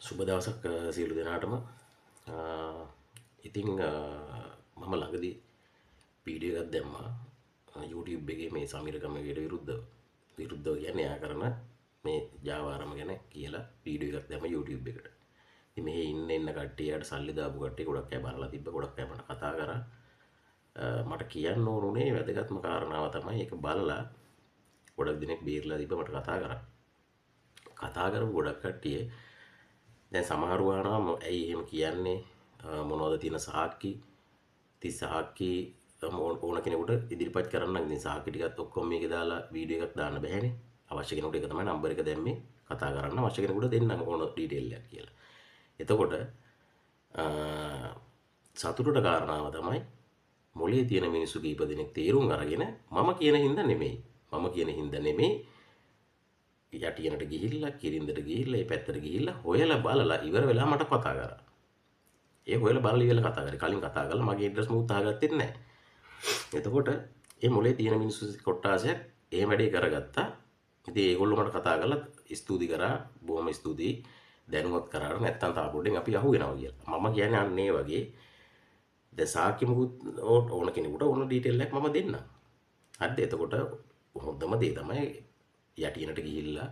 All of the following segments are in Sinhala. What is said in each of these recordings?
සුබ දවසක් සියලු දෙනාටම. ඉතින් මම ළඟදී වීඩියෝ එකක් දැම්මා YouTube එකේ මේ සමීර ගමගේට විරුද්ධව කියන්නේ එයා කරන මේ Java ආරම ගැන කියලා වීඩියෝ එකක් දැම්ම YouTube එකට. ඉතින් මෙහි ඉන්න කට්ටියට සල්ලි දාපු කට්ටිය ගොඩක් අය බලලා තිබ්බ, ගොඩක් අය මට කතා කරා. මට කියන්න ඕනුනේ වැදගත්ම කාරණාව තමයි ඒක බලලා ගොඩක් දිනෙක බේරලා තිබ්බ මට කතා කරපු ගොඩක් කට්ටිය දැන් සමහරව අහනවා ඇයි එහෙම කියන්නේ, මොනවද තියෙන සාක්කි, සාක්කි ඕන කෙනෙකුට ඉදිරිපත් කරන්න. ඉතින් සාක්කි ටිකත් ඔක්කොම මේකේ දාලා වීඩියෝ එකක් දාන්න බෑනේ. අවශ්‍ය කෙනෙකුට ඒක තමයි නම්බර් එක දැම්මේ, කතා කරන්න අවශ්‍ය කෙනෙකුට දෙන්න ඕන ඩීටේල් එකක් කියලා. එතකොට සතුටට කාරණාව තමයි මොලේ තියෙන මිනිස්සු කීප දෙනෙක් තේරුම් අරගෙන මම කියන හින්දා නෙමෙයි යටියනට ගිහිල්ලා කිරින්දට ගිහිල්ලා ඒ පැත්තට ගිහිල්ලා හොයලා බලලා ඉවර වෙලා මට කතා කරා. ඒ හොයලා බලලා ඉවරලා කතා කරේ. කලින් කතා කරලා මගේ ඇඩ්‍රස් මුත් අහගත්තේ නැහැ. එතකොට මේ මොලේ තියෙන මිනිස්සු කොට්ටාසයක් එහෙම වැඩේ කරගත්තා. ඉතින් ඒගොල්ලෝ මට කතා කරලා ස්තුති කරා. බොහොම ස්තුතියි. දැනුවත් කරාට නැත්තම් තා පොඩ්ඩෙන් අපි අහුවෙනවා කියලා. මම කියන්නේ අන්න ඒ වගේ දැන් සාක්කි මුකුත් ඕන කෙනෙකුට ඕන ඩීටේල් එකක් මම දෙන්නම්. හරිද? එතකොට හොඳම දේ තමයි යටියනට ගිහිල්ලා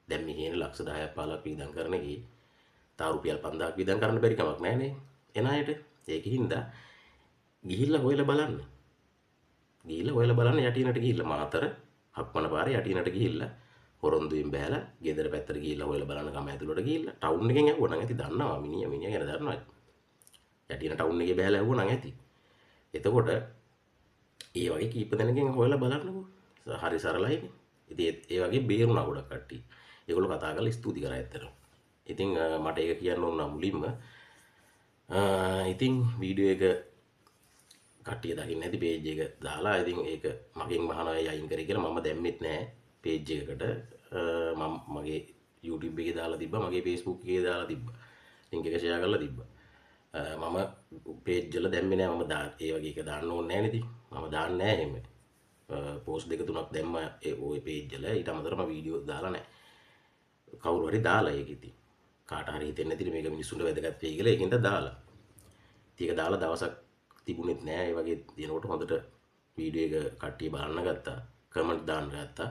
දැන් මෙහේන ලක්ෂ 10ක් 15ක් වියදම් කරන එකේ තා රුපියල් 5000ක් වියදම් කරන්න බැරි කමක් නැහැනේ එන අයට. ඒකින්ද ගිහිල්ලා හොයලා බලන්න. යටියනට ගිහිල්ලා මාතර හක්මන පාරේ යටියනට ගිහිල්ලා හොරොන්දුවෙන් බෑලා ගෙදර පැත්තට ගිහිල්ලා හොයලා බලන්න ගම ඇතුළට ගිහිල්ලා ටවුන් එකෙන් ඇහුවා නම් ඇති දන්නවා මිනිහා ගැන දන්නවා. යටියන ටවුන් එකේ බෑලා ඇහුවා නම් ඇති. එතකොට ඒ වගේ කීප දෙනෙක්ගෙන් හොයලා බලන්නකෝ. හරි සරලයිනේ. ඉතින් ඒ වගේ බේරුණා ගොඩක් කට්ටිය. ඒගොල්ලෝ කතා කරලා ස්තුති කරා ඇත්තටම. ඉතින් මට ඒක කියන්න ඕන මුලින්ම. ඉතින් වීඩියෝ එක කට්ටිය දකින්න ඇති පේජ් එක දාලා. ඉතින් ඒක මගෙන් මහනවා අයින් කරේ කියලා මම දැම්මෙත් නෑ පේජ් එකකට. මම මගේ YouTube එකේ දාලා තිබ්බා, මගේ Facebook එකේ දාලා තිබ්බා. ලින්ක් එක ෂෙයා කරලා තිබ්බා. මම පේජ් වල දැම්මේ නෑ. මම ඒ වගේ එක දාන්න ඕනේ නෑ නේද? මම දාන්නේ නෑ එහෙම. පෝස්ට් දෙක තුනක් දැම්ම ওই පේජ් වල. ඊට අමතරව වීඩියෝ දාලා නැහැ. කවුරු හරි දාලා ඒක ඉතින් කාට හරි හිතෙන්නේ නැතිනේ මේක මිනිස්සුන්ට වැදගත් වෙයි කියලා ඒකින්ද දාලා. ඉතින් ඒක දාලා දවසක් තිබුණෙත් නැහැ. ඒ වගේ දිනකොට හොඳට වීඩියෝ එක කට්ටිය බලන්න ගත්තා, කමෙන්ට් දාන්න ගත්තා.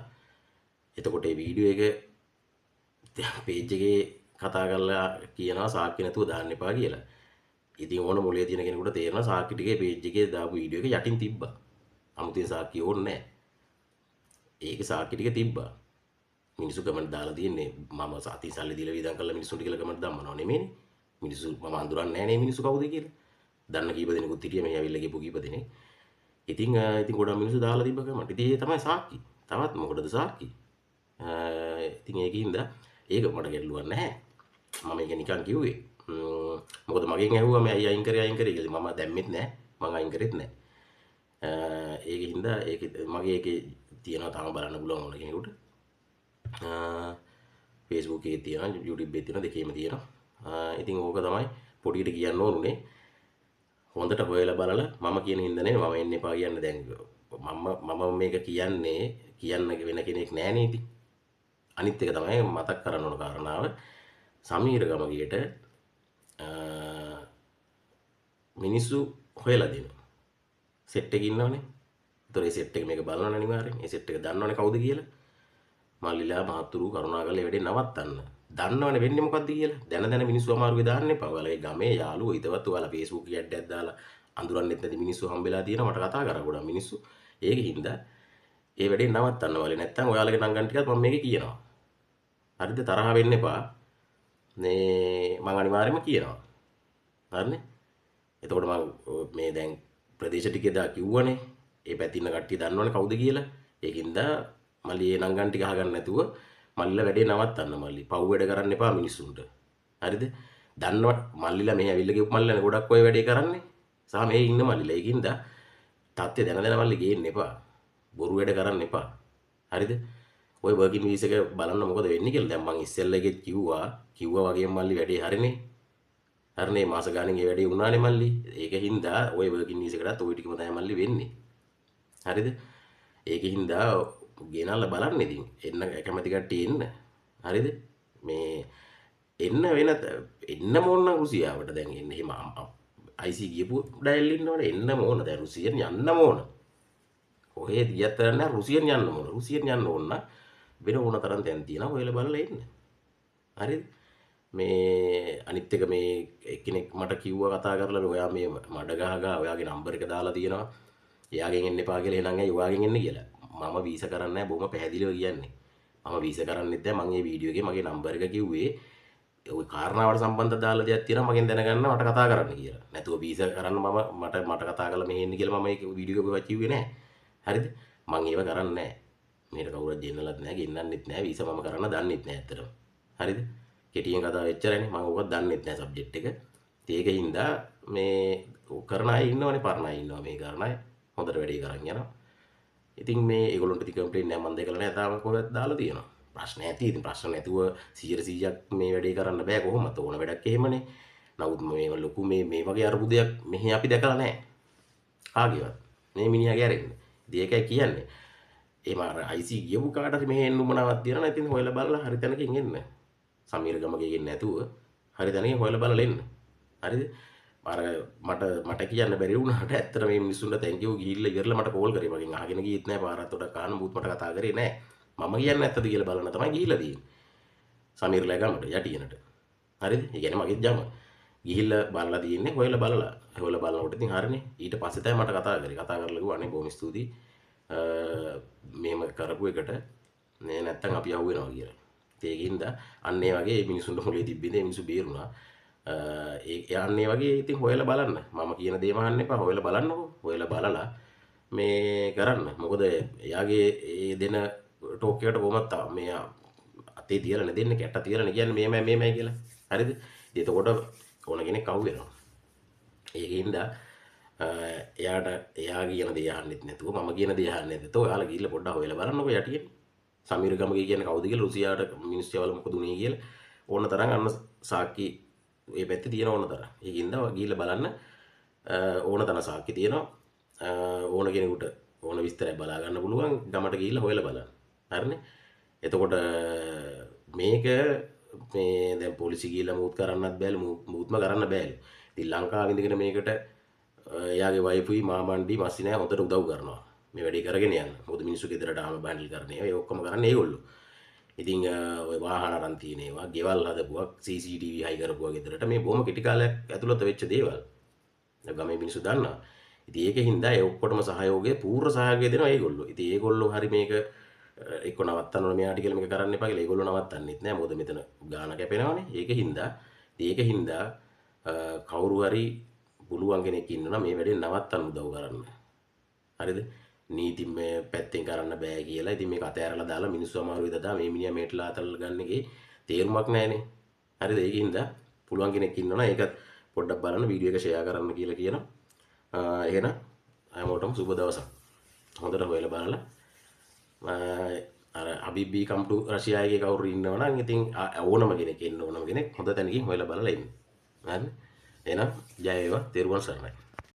එතකොට මේ වීඩියෝ එක පේජ් එකේ කතා කරලා කියනවා සාක්කි නැතුව දාන්න එපා කියලා. ඉතින් ඕන මොලේ තියෙන කෙනෙකුට තේරෙනවා සාක්කි ටිකේ පේජ් එකේ දාපු වීඩියෝ එක යටින් තිබ්බා. 아무තේ සාක්කි ඕනේ නැහැ. ඒක සාක්කි ටික තිබ්බා. මිනිස්සු කමෙන්ට් දාලා තියෙන්නේ මම සාති සල්ලි දීලා වියදම් කරලා මිනිස්සුන්ට කියලා කමෙන්ට් දාන්නව නෙමෙයිනේ. මිනිස්සු මම අඳුරන්නේ නැහැ නේ මිනිස්සු කවුද කියලා. දන්න කීප දෙනෙකුත් හිටියා මෙහි ඇවිල්ලා ගිහපු කීප දෙනෙක්. ඉතින් ගොඩක් මිනිස්සු දාලා තිබ්බ කමෙන්ට්. ඉතින් ඒ තමයි සාක්කි. තවත් මොකටද සාක්කි? ඉතින් ඒකින්ද ඒක මට ගැටලුවක් නැහැ. මම ඒක නිකන් කිව්වේ. මොකද මගෙන් ඇහුවා මේ අයින් කරේ කියලා. මම දැම්මෙත් නැහැ. මම අයින් කරෙත් නැහැ. ඒකින්ද ඒක මගේ එකේ තියෙනවා තාම බලන්න පුළුවන් ඕන කෙනෙකුට. Facebook එකේ තියෙනවා, YouTube එකේ තියෙනවා, දෙකේම තියෙනවා. ඉතින් ඕක තමයි පොඩියට කියන්න ඕනුනේ. හොඳට හොයලා බලලා මම කියන හින්දා නෙවෙයි මම එන්න එපා කියන්නේ. දැන් මම මේක කියන්න වෙන කෙනෙක් නැහැ නේද? අනිත් එක තමයි මතක් කරන්න ඕන කාරණාව. සමීර ගමගේට මිනිස්සු හොයලා දෙනවා. සෙට් එකක ඉන්නවනේ. ඒතර ඒ සෙට් එක මේක බලන්න අනිවාර්යෙන්. ඒ සෙට් එක දන්නවනේ කවුද කියලා. මල්ලිලා මහතුරු කරුණාකරලා වැඩේ නවත්තන්න. දන්නවනේ වෙන්නේ මොකද්ද කියලා. දැන මිනිස්සු අමාරුවේ දාන්න එපා. ඔයාලගේ ගමේ යාළුවෝ හිතවත් ඔයාලා Facebook එකේ ඇඩ් දාලා අඳුරන්නෙත් නැති මිනිස්සු හම්බෙලා තියෙනවා. මට කතා කරා ගොඩක් මිනිස්සු. ඒකින්ද ඒ වැඩේ නවත්තන්න ඕනේ. නැත්තම් ඔයාලගේ නංගන් ටිකත් මම මේකේ කියනවා. හරිද? තරහ වෙන්න එපා. මම අනිවාර්යයෙන්ම කියනවා. හරිනේ? එතකොට මම මේ දැන් ප්‍රදේශ ටිකේ දා කිව්වනේ. ඒ පැතින කට්ටිය දන්නවනේ කවුද කියලා. ඒකින්ද මල්ලි ඒ නංගන් ටික අහගන්න නැතුව මල්ලිලා වැඩේ නවත්තන්න. මල්ලි පව් වැඩ කරන්න එපා මිනිස්සුන්ට. හරිද? දන්නව මල්ලිලා මෙහි ඇවිල්ලා ගිහපු මල්ලිලානේ ගොඩක් ඔය වැඩේ කරන්නේ. සහ මේ ඉන්න මල්ලිලා. ඒකින්ද තත්ත්වය දැන මල්ලි ගේන්න එපා. බොරු වැඩ කරන්න එපා. හරිද? ඔය වර්කින් වීසා එක බලන්න මොකද වෙන්නේ කියලා. දැන් මං ඉස්සෙල්ලා එකෙත් කිව්වා වගේම මල්ලි වැඩේ හරිනේ. හරිනේ මාස ගානෙන් ඒ වැඩේ වුණානේ මල්ලි. ඒකින්ද ඔය වර්කින් වීසා එකටත් ওই ටිකම තමයි මල්ලි වෙන්නේ. හරිද? ඒකින්ද ගෙනල්ලා බලන්න ඉතින් එන්න කැමති කට්ටිය එන්න. හරිද? මේ එන්න වෙන එන්න ඕන නම් රුසියාවට දැන් එන්න එහෙම IC ගියපු ඩයල් ඉන්නවනේ එන්න ඕන දැන් රුසියෙන් යන්න ඕන කොහෙද ගියත් නැහැ රුසියෙන් යන්න ඕන රුසියෙන් යන්න ඕන වෙන ඕන තරම් තැන් තියෙනවා ඔයලා බලලා එන්න හරිද මේ අනිත් එක මේ එක්කෙනෙක් මට කිව්වා කතා කරලා ඔයා මේ මඩ ගහගා ඔයාගේ නම්බර් එක දාලා තියෙනවා එයාගෙන් එන්න එපා කියලා එහෙනම් ඇයි ඔයාගෙන් එන්න කියලා මම වීසා කරන්නේ නැහැ බොහොම පැහැදිලිව කියන්නේ මම වීසා කරන්නෙත් නැහැ මම මේ වීඩියෝ එකේ මගේ නම්බර් එක කිව්වේ ඔය කාරණාවට සම්බන්ධ දාලා දෙයක් තියෙනවා මගෙන් දැනගන්න මට කතා කරන්න කියලා නැතුව වීසා කරන්න මට කතා කරලා මෙහෙ එන්න කියලා මම මේ වීඩියෝ එකේ කිව්වේ නැහැ හරිද මම ඒව කරන්නේ නැහැ මේකට කවුරුත් දෙන්නලත් නැහැ ගෙන්නන්නෙත් නැහැ වීසා මම කරන්න දන්නෙත් නැහැ ඇත්තටම හරිද කෙටියෙන් කතාව එච්චරනේ මම ඕක දන්නෙත් නැහැ සබ්ජෙක්ට් එක ඒකින්ද මේ කරන අය ඉන්නවනේ පරණ අය ඉන්නවා මේ කරන අය හොඳට වැඩේ කරන් යනවා ඉතින් මේ ඒගොල්ලන්ට ඉතින් කම්ප්ලේන්ට් නෑ මම දැකලා නෑ තාම කොහෙවත් දාලා තියෙනවා ප්‍රශ්න ඇති ඉතින් ප්‍රශ්න නැතුව 100%ක් මේ වැඩේ කරන්න බෑ කොහොමද ඕන වැඩක් එහෙමනේ නමුත් මේ ලොකු මේ වගේ අරුබුදයක් මෙහි අපි දැකලා නෑ කාගේවත් මේ මිනිහා ගැරෙන්නේ ඉතින් ඒකයි කියන්නේ එහෙම අර IC ගියපු කාට හරි මෙහෙ එන්න උමනාවක් තියෙනවා ඉතින් හොයලා බලලා හරි තැනකින් එන්න සමීර ගමගේ ගෙන්නේ නැතුව හරි තැනකින් හොයලා බලලා එන්න හරිද අර මට කියන්න බැරි වුණාට ඇත්තට මේ මිනිස්සුන්ට තැන්ක් යූ ගිහිල්ලා ඉවරලා මට කෝල් කරේ මගෙන් අහගෙන ගියෙත් නෑ පාරත් උඩ කාන මුත් මට කතා කරේ නෑ මම කියන්නේ නැත්තද කියලා බලන්න තමයි ගිහිල්ලා තියෙන්නේ සමීර්ලා ගමට යටියනට හරිද ඒ කියන්නේ මගේ ජම ගිහිල්ලා බලලා තියෙන්නේ හොයලා බලනකොට ඉතින් හරිනේ ඊට පස්සේ තමයි මට කතා කරලා කිව්වා අනේ බොහොම ස්තුතියි මෙහෙම කරපු එකට නේ නැත්තම් අපි අහුවෙනවා කියලා ඒකින්ද අන්න ඒ වගේ මිනිසුන්ට මොලේ තිබ්බින්ද මිනිස්සු බේරුණා ඒ යන්නේ වගේ ඉතින් හොයලා බලන්න මම කියන දේ මහන්න එපා හොයලා බලන්නකෝ හොයලා බලලා මේ කරන්න මොකද එයාගේ ඒ දෙන ටෝක් එකට කොහොමද මේ අතේ තියලා නේ දෙන්නේ කැට්ට තියලා නේ කියන්නේ මේමයි කියලා හරිද එතකොට ඕන කෙනෙක් අහු වෙනවා ඒකින්ද එයා කියන දේ අහන්නෙත් නැතුව මම කියන දේ අහන්නෙත් නැතුව ඔයාලා ගිහිල්ලා පොඩ්ඩක් හොයලා බලන්නකෝ යටියෙන් සමීර ගමගේ කියන්නේ කවුද කියලා රුසියාවට මිනිස්සුවල මොකද උනේ කියලා ඕන තරම් අන්න සාක්කි ඒ පැත්තේ තියෙන ඕන තරම් ඒකින්ද ගිහිල්ලා බලන්න ඕන තරම් සාක්කි තියෙනවා ඕන කෙනෙකුට ඕන විස්තරයක් බලා ගන්න පුළුවන් ගමට ගිහිල්ලා හොයලා බලන්න හරිනේ එතකොට මේක මේ දැන් පොලිසිය ගිහිල්ලා මූත් කරන්නත් බෑලු මූත්ම කරන්න බෑලු ඉතින් ලංකාවේ ඉඳගෙන මේකට එයාගේ වයිෆුයි මාමණ්ඩි මස්සි නෑ හොඳට උදව් කරනවා මේ වැඩේ කරගෙන යන්න මොකද මිනිස්සු ගෙදරට ආම බැන්ඩල් කරන ඒවා ඒ ඔක්කොම කරන්නේ ඒගොල්ලෝ ඉතින් ඔය වාහන අරන් තියෙන ඒවා ගෙවල් හදපුවා CCTV හයි කරපුවා ගෙදරට මේ බොහොම කෙටි කාලයක් ඇතුළත වෙච්ච දේවල් ගමේ මිනිස්සු දන්නවා ඉතින් ඒකෙන් ඒ ඔක්කොටම සහයෝගය පූර්ණ සහයෝගය දෙනවා ඒගොල්ලෝ ඉතින් ඒගොල්ලෝ හරි මේක එක්ක නවත්තන්න ඕන මෙයාට කියලා මේක කරන්න එපා කියලා ඒගොල්ලෝ නවත්තන්නෙත් නෑ මොකද මෙතන ගාන කැපෙනවනේ ඒකින්ද කවුරු හරි පුළුවන් කෙනෙක් ඉන්නවා මේ වැඩේ නවත්තන්න උදව් කරන්න හරිද නීති මේ පැත්තෙන් කරන්න බෑ කියලා ඉතින් මේක අතෑරලා දාලා මිනිස්සු අමාරුයි දදා මේ මිනිහා මේටලා අතල්ලා ගන්න එකේ තේරුමක් නැහැනේ හරිද ඒකින්ද පුළුවන් කෙනෙක් ඉන්නවනම් ඒකත් පොඩ්ඩක් බලන්න වීඩියෝ එක ෂෙයා කරන්න කියලා කියනවා එහෙනම් හැමෝටම සුබ දවසක් හොඳට හොයලා බලලා අර අබිබී කම් ටු රෂියා එකේ කවුරු ඉන්නවනම් ඉතින් ඕනම කෙනෙක් ඉන්න ඕනම කෙනෙක් හොඳ තැනකින් හොයලා බලලා ඉන්න හරිද එහෙනම් ජය වේවා තෙරුවන් සරණයි